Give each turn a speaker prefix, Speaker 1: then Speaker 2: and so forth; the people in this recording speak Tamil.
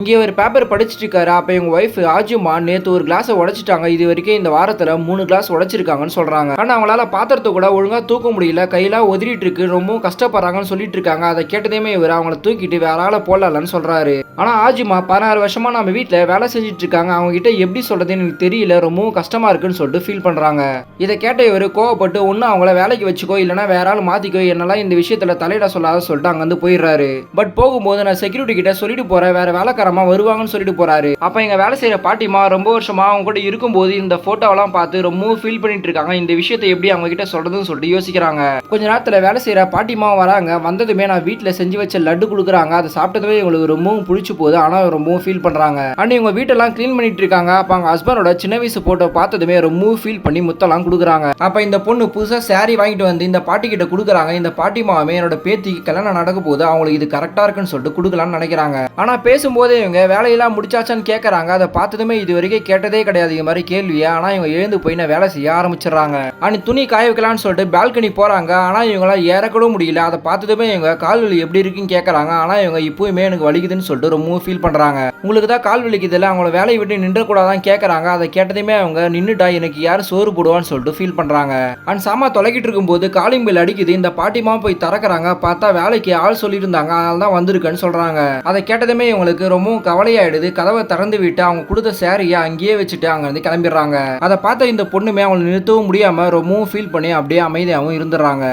Speaker 1: இங்கே ஒரு பேப்பர் படிச்சுட்டு இருக்காரு. அப்ப இவங்க ஒய்ஃப் ஆஜுமா நேத்து ஒரு கிளாஸ உடைச்சுட்டாங்க. இது வரைக்கும் இந்த வாரத்துல 3 கிளாஸ் உடைச்சிருக்காங்கன்னு சொல்றாங்க. ஆனா அவங்களால பாத்திரத்தை கூட ஒழுங்கா தூக்க முடியல. கையெல்லாம் உதறிட்டு இருக்கு. ரொம்பவும் கஷ்டப்படுறாங்கன்னு சொல்லிட்டு இருக்காங்க. அதை கேட்டதையுமே இவர் அவங்கள தூக்கிட்டு வேற ஆள போடலாம்னு சொல்றாரு. ஆனா ஆஜுமா 16 வருஷமா நம்ம வீட்டுல வேலை செஞ்சுட்டு இருக்காங்க. அவங்க கிட்ட எப்படி சொல்றதுன்னு எனக்கு தெரியல. ரொம்பவும் கஷ்டமா இருக்குன்னு சொல்லிட்டு ஃபீல் பண்றாங்க. இதை கேட்ட இவர் கோவப்பட்டு ஒன்னு அவங்கள வேலைக்கு வச்சுக்கோ, இல்லைன்னா வேற ஆள் மாத்திக்கோ, என்னெல்லாம் இந்த விஷயத்துல தலையிட சொல்லாத சொல்லிட்டு அங்க வந்து போயிடுறாரு. பட் போகும்போது நான் செக்யூரிட்டி கிட்ட சொல்லிட்டு போறேன், வேற வேலைக்கார வருவாங்கன்னு சொல்லிட்டு போறாரு. அப்ப எங்க வேலை செய்யற பாட்டிமா ரொம்ப வருஷமா அவங்க கூட இருக்கும்போது இந்த போட்டோவெல்லாம் பார்த்து ரொம்ப ஃபீல் பண்ணிட்டு இருக்காங்க. இந்த விஷயத்தை எப்படி அவங்க கிட்ட சொல்றதுன்னு சொல்லிட்டு யோசிக்கிறாங்க. கொஞ்ச நேரத்துல வேலை செய்யற பாட்டிமா வராங்க. வந்ததுமே நான் வீட்டுல செஞ்சு வச்ச லட்டு கொடுக்குறாங்க. அதை சாப்பிட்டதுமே இவங்களுக்கு ரொம்பவும் பிடிச்சு போகுது. ஆனா ரொம்பவும் ஃபீல் பண்றாங்க. அண்ட் இவங்க வீட்டெல்லாம் கிளீன் பண்ணிட்டு இருக்காங்க. அப்ப அவங்க ஹஸ்பண்டோட சின்ன வயசு போட்டோ பார்த்ததுமே ரொம்ப ஃபீல் பண்ணி முத்தெல்லாம் கொடுக்குறாங்க. அப்ப இந்த பொண்ணு புதுசா சாரி வாங்கிட்டு வந்து இந்த பாட்டி கிட்ட கொடுக்குறாங்க. இந்த பாட்டிமாவே என்னோட பேத்திக்கு கல்யாணம் நடக்க போது அவங்களுக்கு இது கரெக்டா இருக்குன்னு சொல்லிட்டு கொடுக்கலாம்னு நினைக்கிறாங்க. ஆனா பேசும்போதே இவங்க வேலையெல்லாம் முடிச்சாச்சான்னு கேட்கறாங்க. அதை பார்த்ததுமே இது வரைக்கும் கேட்டதே கிடையாது இது மாதிரி கேள்வியை. ஆனா இவங்க எழுந்து போய் நான் வேலை செய்ய ஆரம்பிச்சிடறாங்க. அண்ட் துணி காய வைக்கலாம்னு சொல்லிட்டு பால்கனி போறாங்க. ஆனா இவங்களாம் ஏறக்கூட முடியல. அதை பார்த்ததுமே இவங்க கால் வலி எப்படி இருக்குன்னு கேட்கறாங்க. ஆனா இவங்க இப்பவுமே எனக்கு வலிக்குதுன்னு சொல்லிட்டு ரொம்ப ஃபீல் பண்றாங்க. உங்களுக்கு தான் கால் வலிக்குதுல, அவங்கள வேலையை விட்டு நின்ற கூடாதான் கேட்கறாங்க. அதை கேட்டதுமே அவங்க நின்னுட்டா எனக்கு யாரும் சோறு போடுவான்னு சொல்லிட்டு ஃபீல் பண்றாங்க. அண்ட் சாமா தொலைக்கிட்டு இருக்கும்போது காலிங் பெல் அடிக்குது. இந்த பாட்டிமா போய் திறக்கறாங்க. பார்த்தா வேலைக்கு ஆள் சொல்லியிருந்தாங்க, அதனால தான் வந்திருக்குன்னு சொல்றாங்க. அதை கேட்டதுமே இவங்களுக்கு ரொம்ப கவலையாயிடுது. கதவை திறந்து விட்டு அவங்க கொடுத்த சேரியை அங்கேயே வச்சுட்டு அங்க இருந்து கிளம்பிடுறாங்க. அதை பார்த்த இந்த பொண்ணுமே அவங்களை நிறுத்தவும் முடியாம ரொம்பவும் ஃபீல் பண்ணி அப்படியே அமைதியாகவும் இருந்துடுறாங்க.